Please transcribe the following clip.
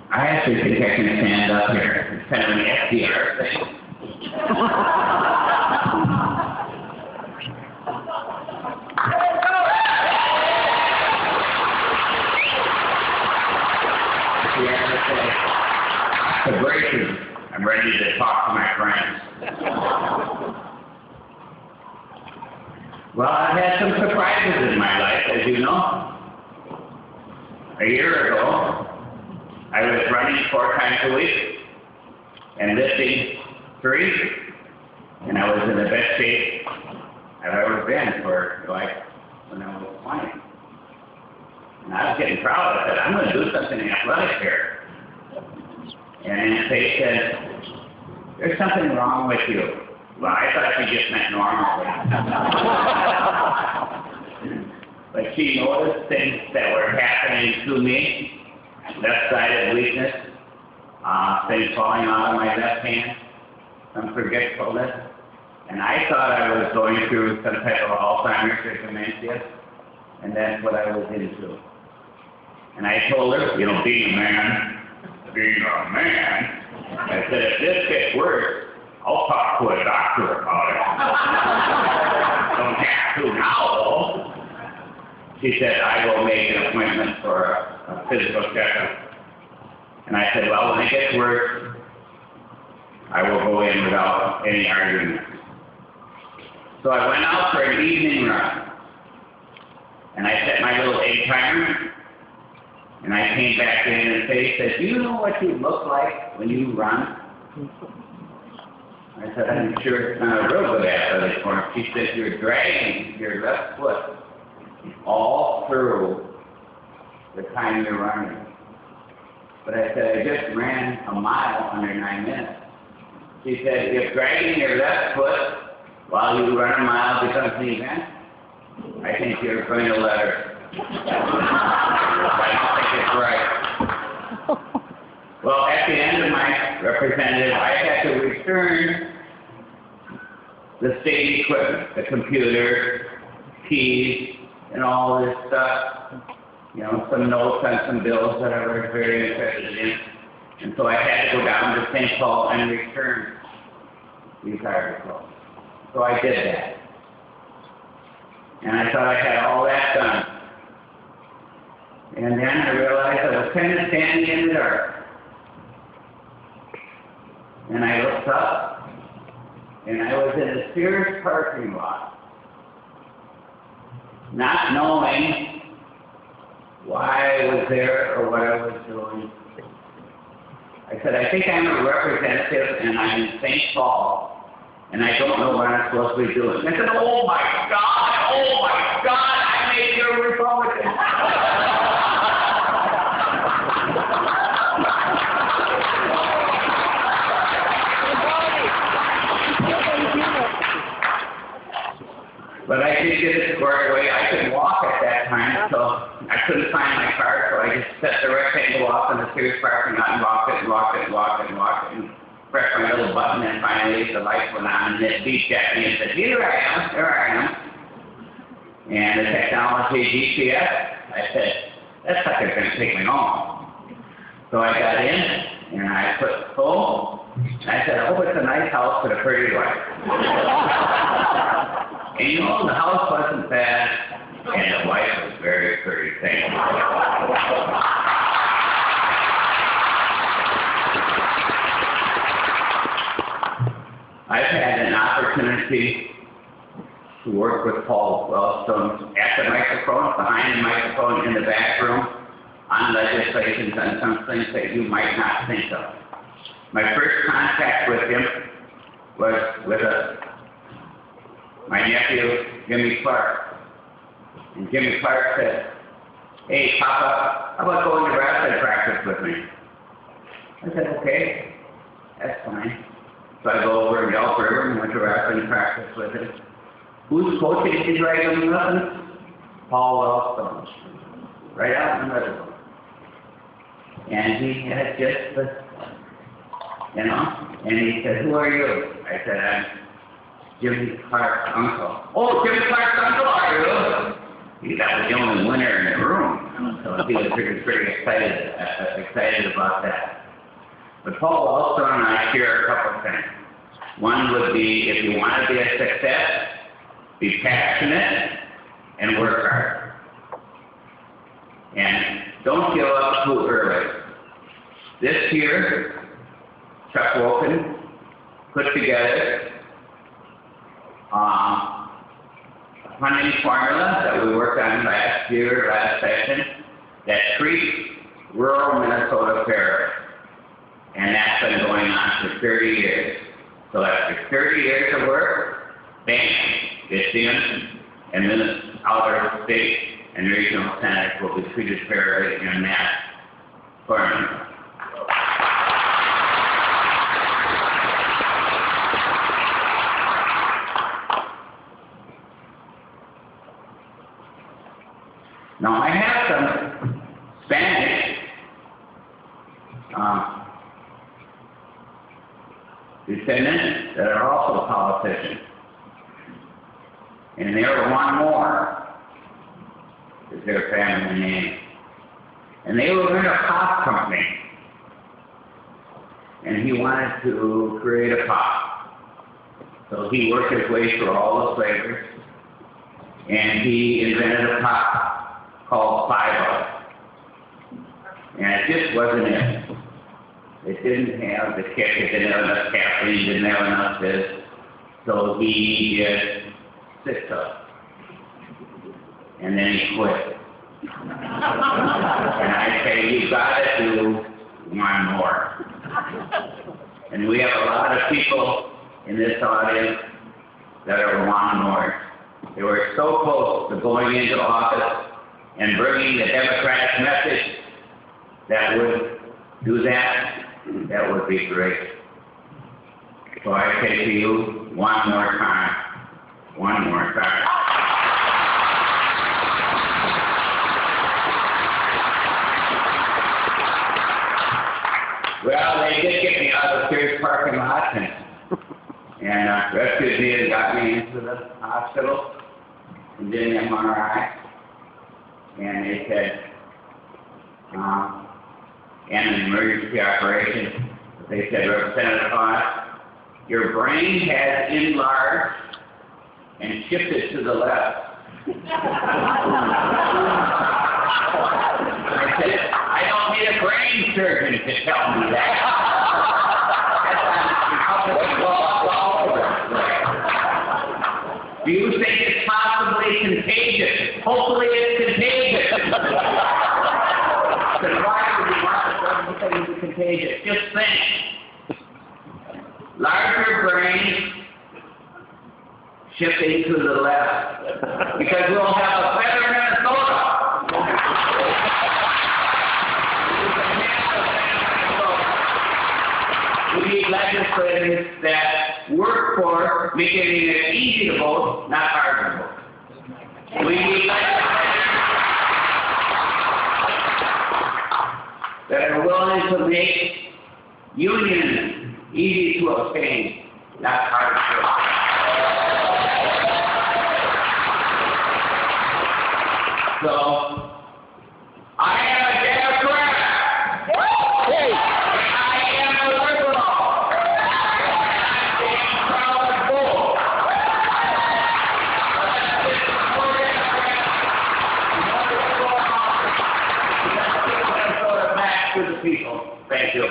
I actually think I can stand up here. It's kind of an FDR thing. The braces. I'm ready to talk to my friends. Well, I've had some surprises in my life, as you know. A year ago, I was running 4 times a week and lifting 3, and I was in the best shape I've ever been for, like, when I was 20. And I was getting proud. I said, I'm going to do something athletic here. And they said, there's something wrong with you. Well, I thought she just meant normal. But she noticed things that were happening to me. Left-sided weakness, things falling out of my left hand, some forgetfulness. And I thought I was going through some type of Alzheimer's or dementia, and that's what I was into. And I told her, you know, being a man, I said, if this gets worse, I'll talk to a doctor about it. Don't have to now, though. She said, I will make an appointment for a physical checkup. And I said, well, when it gets worse, I will go in without any argument. So I went out for an evening run. And I set my little 8 timer. And I came back in and said, do you know what you look like when you run? I said, I'm sure it's not a real good athletic form. She said, you're dragging your left foot all through the time you're running. But I said, I just ran a mile under 9 minutes. She said, if dragging your left foot while you run a mile becomes an event, I think you're going to let her. I don't think it's right. Well, at the end of my representative, I had to return the state equipment, the computer, keys, and all this stuff. You know, some notes on some bills that I was very interested in. And so I had to go down to St. Paul and return these articles. So I did that. And I thought I had all that done. And then I realized I was kind of standing in the dark. And I looked up, and I was in a Sears parking lot, not knowing why I was there or what I was doing. I said, I think I'm a representative, and I'm in St. Paul, and I don't know what I'm supposed to be doing. I said, oh my God, I made you a Republican. But I did get it squared away. I couldn't walk at that time, so I couldn't find my car, so I just set the rectangle off in the Sears parking lot and walked it, and pressed my little button, and finally the lights went on, and it beeped at me and said, here I am. And the technology GPS, I said, that sucker's going to take me home. So I got in, and I put full, and I said, I hope it's a nice house with a pretty wife. And you know, the house wasn't bad, and the wife was very pretty. Thank you. I've had an opportunity to work with Paul Wellstone at the microphone, behind the microphone, in the back room, on legislations, on some things that you might not think of. My first contact with him was with my nephew, Jimmy Clark. And Jimmy Clark said, hey, Papa, how about going to wrestling practice with me? I said, okay, that's fine. So I go over to Elk River and went to wrestling practice with him. Who's coaching his wrestling lessons? Paul Wellstone. Right out in the middle. And he had just the, you know, and he said, who are you? I said, I'm Jimmy Clark's uncle. Oh, Jimmy Clark's uncle, are you? That was the only winner in the room. So he was pretty excited about that. But Paul Wellstone and I share a couple of things. One would be, if you want to be a success, be passionate and work hard. And don't give up too early. This year, Chuck Woken put together a funding formula that we worked on last session, that treats rural Minnesota fairly. And that's been going on for 30 years. So after 30 years of work, bam, it's in, and then outer state and regional centers will be treated fairly in that formula. Now I have some Spanish descendants that are also politicians. And there were one more, is their family name. And they were in a pop company. And he wanted to create a pop. So he worked his way through all the flavors. And he invented a pop called 5-Up. And it just wasn't it. It didn't have the kick, it didn't have enough caffeine, didn't have enough this. So he did 6-Up. And then he quit. And I say, you've got to do one more. And we have a lot of people in this audience that are one more. They were so close to going into office and bringing the Democratic message that would do that. That would be great. So I say to you, one more time. One more time. Well, they did get me out of the Sears parking lot and rescued me and got me into the hospital and did an MRI. And they said, and an emergency operation. They said, Representative Haws, your brain has enlarged and shifted to the left. I said, I don't need a brain surgeon to tell me that. Do you think it's possibly contagious? Hopefully it's contagious. Because why would you want something to be contagious? Just think. Larger brain shifting to the left. Because we'll have a better Minnesota. We need legislators that work for making it easy to vote, not hard to vote. We need legislators that are willing to make unions easy to obtain, not hard to vote. So, I am a Democrat. Hey. I am a liberal. I am proud of both. Let's get Minnesota back to the people. Thank you.